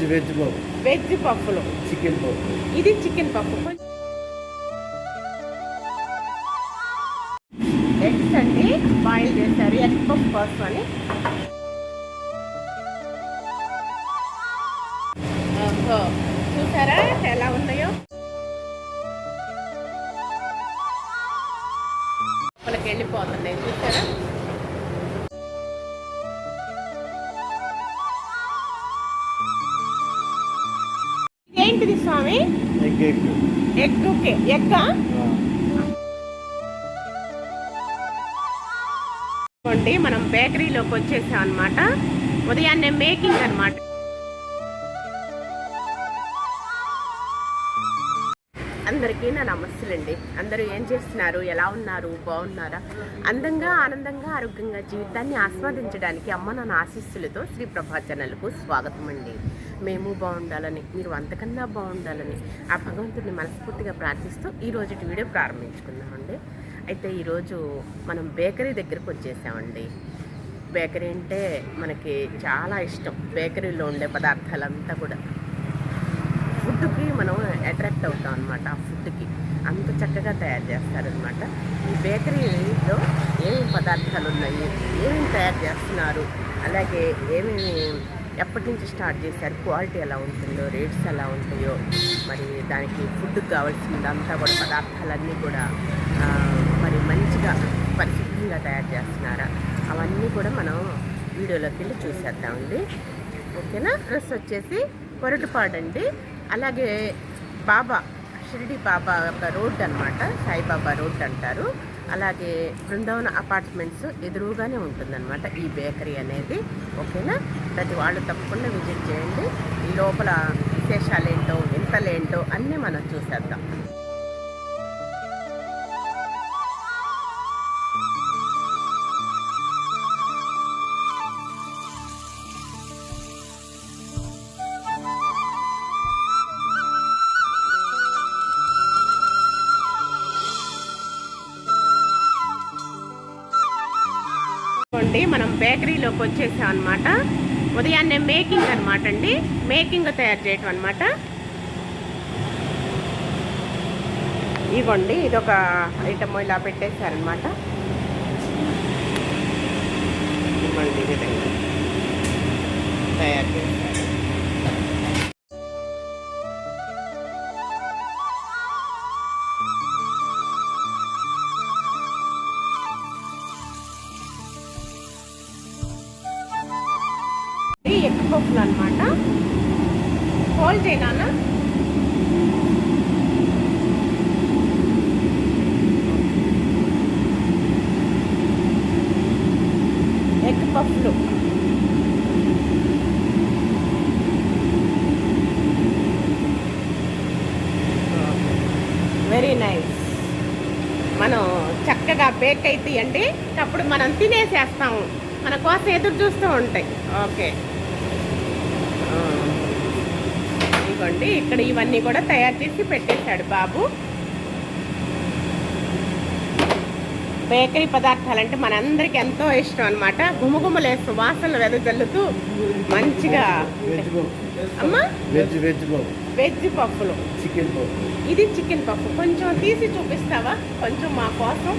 Veg puff, veg పఫ్లు, chicken puff. ఇది chicken puff. Eggs అండి బాయిల్ చేశారు, ఎగ్ పఫ్ కోసం అని. చూసారా ఎలా ఉన్నాయో. వాళ్ళకి వెళ్ళిపోతున్నాయి చూసారా. ఏంటిది స్వామి? ఎగ్గా మనం బేకరీలోకి వచ్చేసాం అనమాట. ఉదయాన్నే మేకింగ్ అనమాట. అందరికీ నా నమస్తులండి. అందరూ ఏం చేస్తున్నారు, ఎలా ఉన్నారు, బాగున్నారా? అందంగా ఆనందంగా ఆరోగ్యంగా జీవితాన్ని ఆస్వాదించడానికి అమ్మ నాన్న ఆశీస్సులతో శ్రీ ప్రభా ఛానల్కు స్వాగతం అండి. మేము బాగుండాలని, మీరు అంతకన్నా బాగుండాలని ఆ భగవంతుడిని మనస్ఫూర్తిగా ప్రార్థిస్తూ ఈరోజు వీడియో ప్రారంభించుకుందామండి. అయితే ఈరోజు మనం బేకరీ దగ్గరకు వచ్చేసామండి. బేకరీ అంటే మనకి చాలా ఇష్టం. బేకరీలో ఉండే పదార్థాలంతా కూడా ఫుడ్కి మనం అట్రాక్ట్ అవుతాం అనమాట. ఆ ఫుడ్కి అంత చక్కగా తయారు చేస్తారనమాట. ఈ బేకరీలో ఏమేమి పదార్థాలు ఉన్నాయి, ఏమేమి తయారు చేస్తున్నారు, అలాగే ఏమేమి ఎప్పటి నుంచి స్టార్ట్ చేశారు, క్వాలిటీ ఎలా ఉంటుందో, రేట్స్ ఎలా ఉంటాయో, మరి దానికి ఫుడ్కి కావాల్సిందంతా కూడా పదార్థాలన్నీ కూడా మరి మంచిగా పరిశుభ్రంగా తయారు చేస్తున్నారా, అవన్నీ కూడా మనం వీడియోలోకి వెళ్ళి చూసేద్దామండి. ఓకేనా. డ్రెస్ వచ్చేసి కొరటపాడండి. అలాగే బాబా షిరిడి బాబా ఒక రోడ్ అనమాట, సాయిబాబా రోడ్ అంటారు. అలాగే బృందావన అపార్ట్మెంట్స్ ఎదురుగానే ఉంటుందన్నమాట ఈ బేకరీ అనేది. ఓకేనా. ప్రతి వాళ్ళు తప్పకుండా విజిట్ చేయండి. ఈ లోపల విశేషాలేంటో వింతలేంటో అన్నీ మనం చూసేద్దాం. మనం బేకరీలోకి వచ్చేసాం అనమాట. ఉదయాన్నే మేకింగ్ అనమాట అండి. మేకింగ్ తయారు చేయటం అనమాట. ఇవ్వండి, ఇదొక ఐటమ్ ఇలా పెట్టేశారనమాట. ఇవ్వండి, ఈ విధంగా తయారు చేశారు. ఎగ్ పఫ్లు అనమాట. హోల్ చేయనా? ఎగ్ పఫ్లు వెరీ నైస్. మనం చక్కగా బేక్ అయితే అండి, అప్పుడు మనం తినేసేస్తాము. మన కోసం ఎదురు చూస్తూ ఉంటాయి. ఓకే, ఇవ్వండి. ఇక్కడ ఇవన్నీ కూడా తయారు చేసి పెట్టేశాడు బాబు. బేకరీ పదార్థాలంటే మనందరికి ఎంతో ఇష్టం అనమాట. గుమగుమలేస్తూ వాసనలు వెదజల్లుతూ మంచిగా. అమ్మా, వెజ్ పఫ్లు, చికెన్ పఫ్. ఇది చికెన్ పఫ్. కొంచెం తీసి చూపిస్తావా కొంచెం మా కోసం?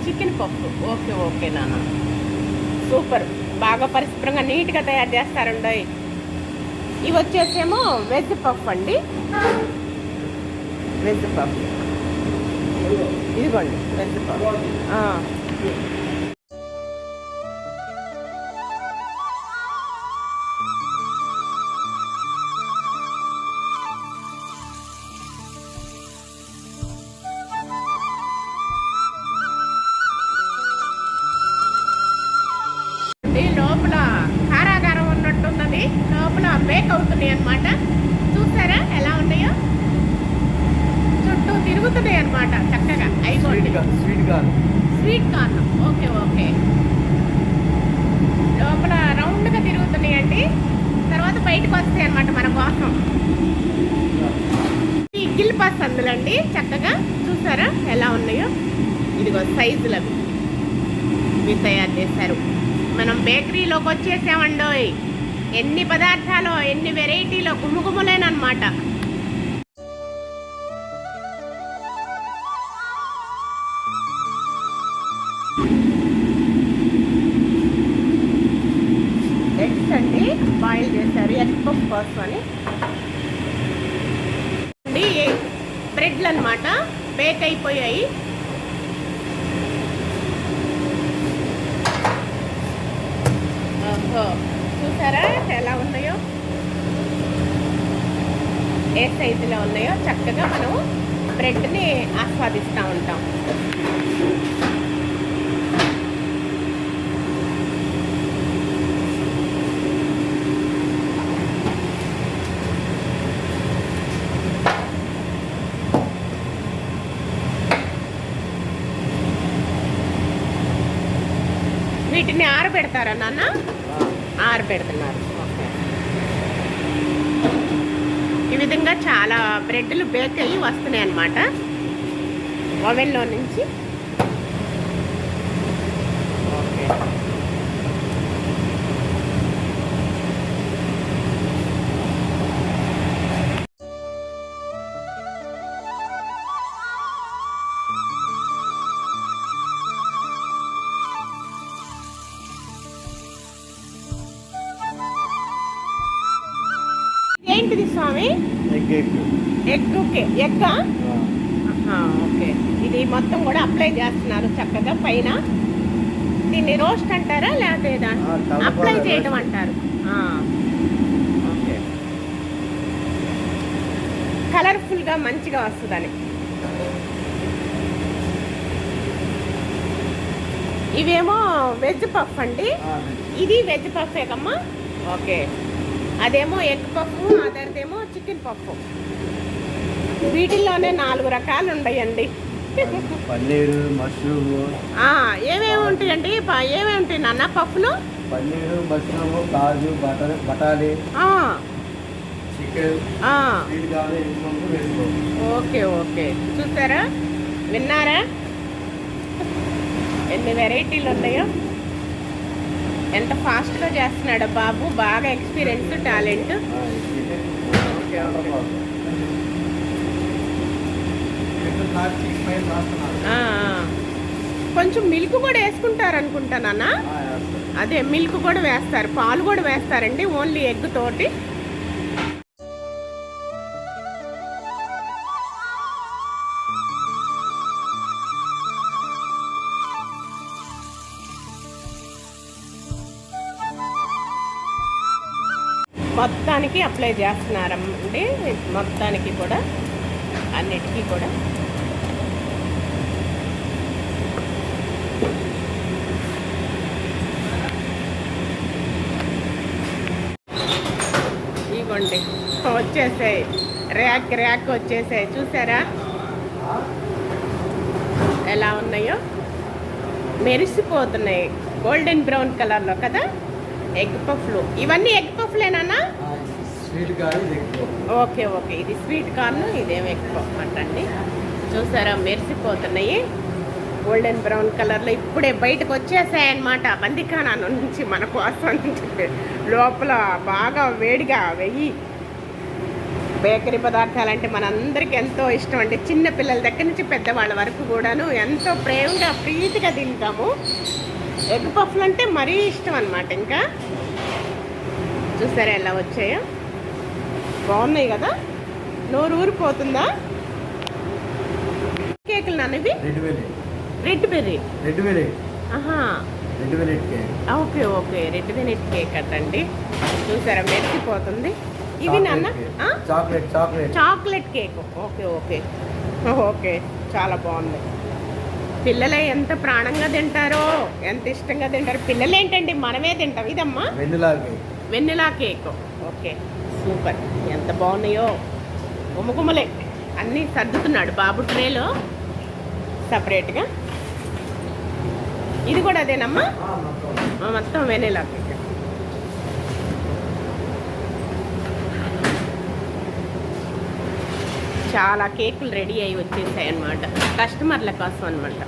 Chicken puff. ఓకే ఓకే నాన్న, సూపర్. బాగా పరిశుభ్రంగా నీట్గా తయారు చేస్తారండి. ఇవి వచ్చేసేమో వెజ్ పఫ్ అండి. వెజ్ పఫ్ ఇదిగోండి, వెజ్ పఫ్. లోపల కారాగారం ఉన్నట్టున్నది, లోపల బేక్ అవుతున్నాయి అన్నమాట. చూసారా ఎలా ఉన్నాయో, చుట్టూ తిరుగుతున్నాయి అన్నమాట చక్కగా. అయిపోయింది. Sweet corn. Okay okay. లోపల రౌండ్గా తిరుగుతున్నాయండి. తర్వాత బయటకు వస్తాయి అన్నమాట మన కోసం. ఈ గిల్ పాస్ అందులండి చక్కగా. చూసారా ఎలా ఉన్నాయో. ఇదిగో సైజులు అవి తయారు చేశారు. మనం బేకరీలోకి వచ్చేసామండోయ్. ఎన్ని పదార్థాలు, ఎన్ని వెరైటీలో గుమ్ముగుమ్ములేనమాట. ఎగ్స్ అండి బాయిల్ చేశారు, ఎగ్ పఫ్ కోసం అని. బ్రెడ్లు అనమాట, బేక్ అయిపోయాయి. చూసారా ఎలా ఉన్నాయో, ఏ సైజులో ఉన్నాయో. చక్కగా మనం బ్రెడ్ని ఆస్వాదిస్తూ ఉంటాం. వీటిని ఆరబెడతారా నాన్న? ఆరబెడుతున్నారు. ఓకే. ఈ విధంగా చాలా బ్రెడ్లు బేక్ అయ్యి వస్తున్నాయి అన్నమాట ఓవెన్లో నుంచి. ఓకే. ఏంటిది స్వామి? ఎగ్గా? ఓకే. ఇది మొత్తం కూడా అప్లై చేస్తున్నారు చక్కగా పైన. దీన్ని రోస్ట్ అంటారా లేదా అప్లై చేయడం అంటారు? ఓకే. కలర్ఫుల్గా మంచిగా వస్తుందని. ఇవేమో వెజ్ పఫ్ అండి. ఇది వెజ్ పఫే కమ్మా. ఓకే. అదేమో ఎగ్ పఫ్, అదర్దేమో చికెన్ పఫ్. వీటిల్లోనే 4 రకాలు ఉన్నాయండి. పన్నీరు, మష్రూమ్. ఏమేమి ఉంటాయండి? ఏమేమి ఉంటాయి నాన్న పఫ్లు? పన్నీరు, మష్రూమ్, కాజు, బటాలి, చికెన్. Okay okay. చూసారా, విన్నారా ఎన్ని వెరైటీలు ఉన్నాయో? ఎంత ఫాస్ట్గా చేస్తున్నాడు బాబు, బాగా ఎక్స్పీరియన్స్, టాలెంట్. కొంచెం మిల్క్ కూడా వేసుకుంటారు అనుకుంటానన్నా. అదే మిల్క్ కూడా వేస్తారు, పాలు కూడా వేస్తారండి, ఓన్లీ ఎగ్ తోటి. మొత్తానికి అప్లై చేస్తున్నారండి, మొత్తానికి కూడా, అన్నిటికీ కూడా. ఇవ్వండి వచ్చేసాయి, ర్యాక్ వచ్చేసాయి. చూసారా ఎలా ఉన్నాయో? మెరిసిపోతున్నాయి గోల్డెన్ బ్రౌన్ కలర్లో కదా ఎగ్ పఫ్లు. ఇవన్నీ ఎగ్ పఫ్లేనా? Okay okay. ఇది స్వీట్ కార్న్, ఇదేమో ఎగ్ పఫ్ అంటండి. చూసారా మెరిసిపోతున్నాయి గోల్డెన్ బ్రౌన్ కలర్లో. ఇప్పుడే బయటకు వచ్చేసాయన్నమాట బందిఖానా నుంచి మన కోసం. లోపల బాగా వేడిగా వెయ్యి. బేకరీ పదార్థాలు అంటే మనందరికీ ఎంతో ఇష్టం అండి. చిన్న పిల్లల దగ్గర నుంచి పెద్దవాళ్ళ వరకు కూడాను ఎంతో ప్రేమగా ప్రీతిగా తింటాము. ఎగ్ పఫ్లు అంటే మరీ ఇష్టం అన్నమాట. ఇంకా చూసారా ఎలా వచ్చాయో? బాగున్నాయి కదా, నోరు ఊరిపోతుందా? కేకులు నాన్న ఇవి? Red berry. Okay okay. Red velvet cake అటండి. చూసారా మెరిసిపోతుంది. ఇవి నాన్న chocolate cake. Okay okay okay. చాలా బాగుంది. పిల్లలే ఎంత ప్రాణంగా తింటారో, ఎంత ఇష్టంగా తింటారు. పిల్లలు ఏంటండి, మనమే తింటాం. ఇదమ్మా వెన్నెలా కేక్. Okay super. ఎంత బాగున్నాయో, గుమ్మగుమ్మలే. అన్నీ సర్దుతున్నాడు బాబు ట్రేలో సపరేట్గా. ఇది కూడా అదేనమ్మా, మొత్తం వెన్నెలా కేక్. చాలా కేకులు రెడీ అయ్యి వచ్చేసాయి అన్నమాట, కస్టమర్ల కోసం అనమాట.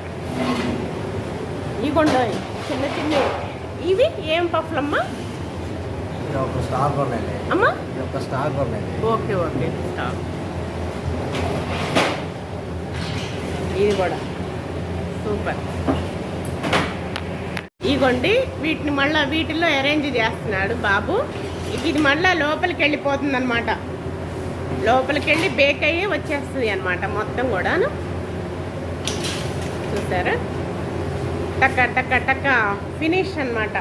ఇవి కూడా చిన్న చిన్న ఇవి ఏం పఫ్లమ్మా? ఇది ఒక స్టాక్ ఉన్నాయి అమ్మా. ఇది ఒక స్టాక్ ఉన్నాయి. Okay okay stock. ఇది కూడా సూపర్. ఇగోండి వీటిని మళ్ళీ వీటిల్లో అరేంజ్ చేస్తున్నాడు బాబు. ఇది మళ్ళీ లోపలికి వెళ్ళిపోతుంది అనమాట. లోపలికి వెళ్ళి బేక్ అయ్యి వచ్చేస్తుంది అనమాట మొత్తం కూడాను. చూసారా, టక్క టక్క టక్క ఫినిష్ అనమాట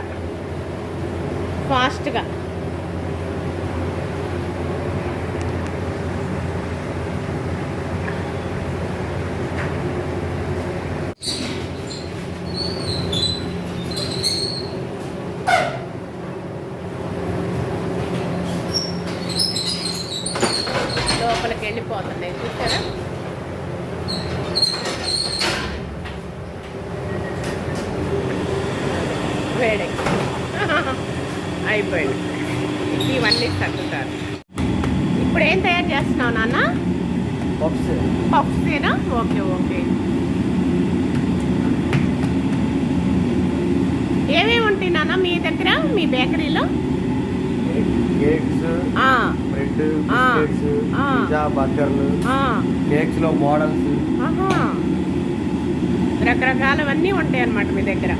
ఫాస్ట్గా. లోపలికి వెళ్ళిపోతున్నాయి చూసారా. వేడి అయిపోయింది. ఇవన్నీ తగ్గుతారు. ఇప్పుడు ఏం తయారు చేస్తున్నావు నాన్న? పఫ్సేనా? Okay okay. ఏమేమి ఉంటాయి నాన్న మీ దగ్గర, మీ బేకరీలో? కేక్స్, బ్రెడ్, బిస్కెట్స్, పిజ్జా, బర్గర్లు, కేక్స్ లో మోడల్స్, రకరకాలవన్నీ ఉంటాయి అన్నమాట మీ దగ్గర.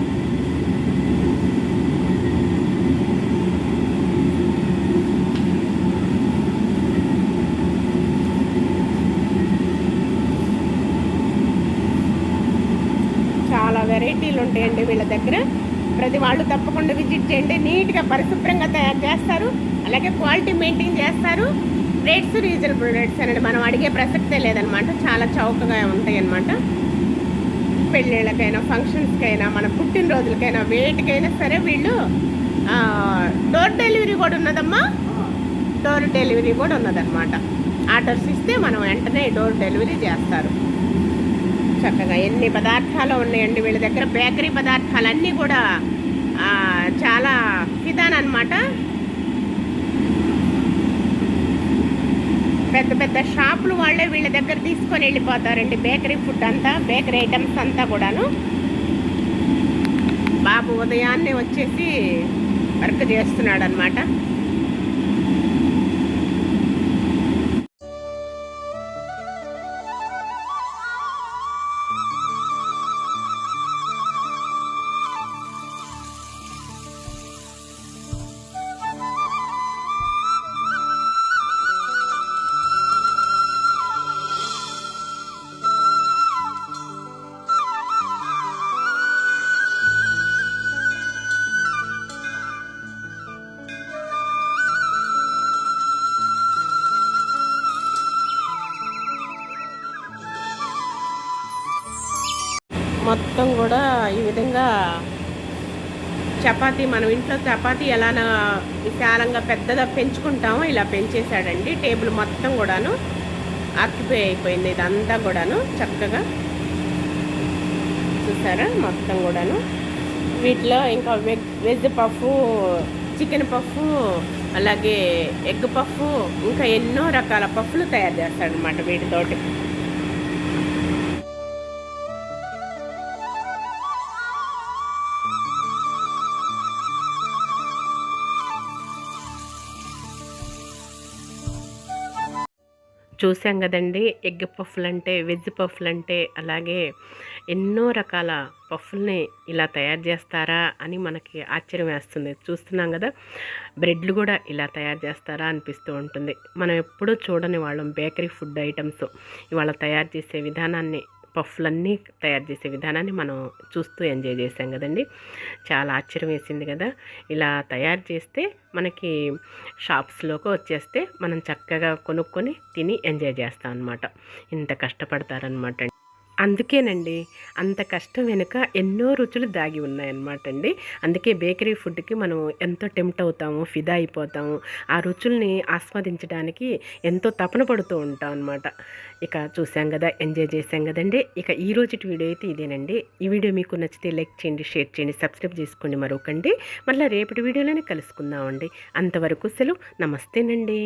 చాలా వెరైటీలు ఉంటాయండి వీళ్ళ దగ్గర. ప్రతి వాళ్ళు తప్పకుండా విజిట్ చేయండి. నీట్గా పరిశుభ్రంగా తయారు చేస్తారు, అలాగే క్వాలిటీ మెయింటైన్ చేస్తారు. రేట్స్ రీజనబుల్ రేట్స్ అనేది మనం అడిగే ప్రసక్తే లేదనమాట. చాలా చౌకగా ఉంటాయి అన్నమాట. పెళ్ళిళ్ళకైనా, ఫంక్షన్స్కైనా, మన పుట్టినరోజులకైనా, వేటికైనా సరే వీళ్ళు డోర్ డెలివరీ కూడా ఉన్నదమ్మా. డోర్ డెలివరీ కూడా ఉన్నదన్నమాట. ఆర్డర్స్ ఇస్తే మనం వెంటనే డోర్ డెలివరీ చేస్తారు. చక్కగా ఎన్ని పదార్థాలు ఉన్నాయండి వీళ్ళ దగ్గర. బేకరీ పదార్థాలన్నీ కూడా చాలా విధానం అనమాట. పెద్ద పెద్ద షాపులు వాళ్ళే వీళ్ళ దగ్గర తీసుకొని వెళ్ళిపోతారండి బేకరీ ఫుడ్ అంతా, బేకరీ ఐటమ్స్ అంతా కూడాను. బాబు ఉదయాన్నే వచ్చేసి వర్క్ చేస్తున్నాడు అనమాట. మొత్తం కూడా ఈ విధంగా చపాతీ, మనం ఇంట్లో చపాతీ ఎలా విశాలంగా పెద్దగా పెంచుకుంటామో ఇలా పెంచేశాడండి. టేబుల్ మొత్తం కూడాను ఆక్యుపై అయిపోయింది ఇదంతా కూడాను. చక్కగా చూసారా మొత్తం కూడాను. వీటిలో ఇంకా వెజ్ పఫ్, చికెన్ పఫ్, అలాగే ఎగ్ పఫ్, ఇంకా ఎన్నో రకాల పఫ్లు తయారు చేస్తాడనమాట వీటితోటి. చూసాం కదండి ఎగ్ పఫ్లు అంటే, వెజ్ పఫ్లు అంటే, అలాగే ఎన్నో రకాల పఫ్ల్ని ఇలా తయారు చేస్తారా అని మనకి ఆశ్చర్యం వేస్తుంది. చూస్తున్నాం కదా, బ్రెడ్లు కూడా ఇలా తయారు చేస్తారా అనిపిస్తూ ఉంటుంది. మనం ఎప్పుడూ చూడని వాళ్ళం బేకరీ ఫుడ్ ఐటమ్స్ ఇవాళ తయారు చేసే విధానాన్ని, పఫ్లన్నీ తయారు చేసే విధానాన్ని మనం చూస్తూ ఎంజాయ్ చేసాం కదండి. చాలా ఆశ్చర్యం వేసింది కదా. ఇలా తయారు చేస్తే మనకి షాప్స్లోకి వచ్చేస్తే మనం చక్కగా కొనుక్కొని తిని ఎంజాయ్ చేస్తాం అన్నమాట. ఇంత కష్టపడతారనమాట. అందుకేనండి అంత కష్టం వెనుక ఎన్నో రుచులు దాగి ఉన్నాయన్నమాట అండి. అందుకే బేకరీ ఫుడ్కి మనం ఎంతో టెంప్ట్ అవుతాము, ఫిదా అయిపోతాము. ఆ రుచుల్ని ఆస్వాదించడానికి ఎంతో తపన పడుతూ ఉంటాం అనమాట. ఇక చూసాం కదా, ఎంజాయ్ చేసాం కదండి. ఇక ఈ రోజుటి వీడియో అయితే ఇదేనండి. ఈ వీడియో మీకు నచ్చితే లైక్ చేయండి, షేర్ చేయండి, సబ్స్క్రైబ్ చేసుకోండి మరొకండి. మళ్ళీ రేపటి వీడియోలోనే కలుసుకుందామండి. అంతవరకు సెలవు, నమస్తేనండి.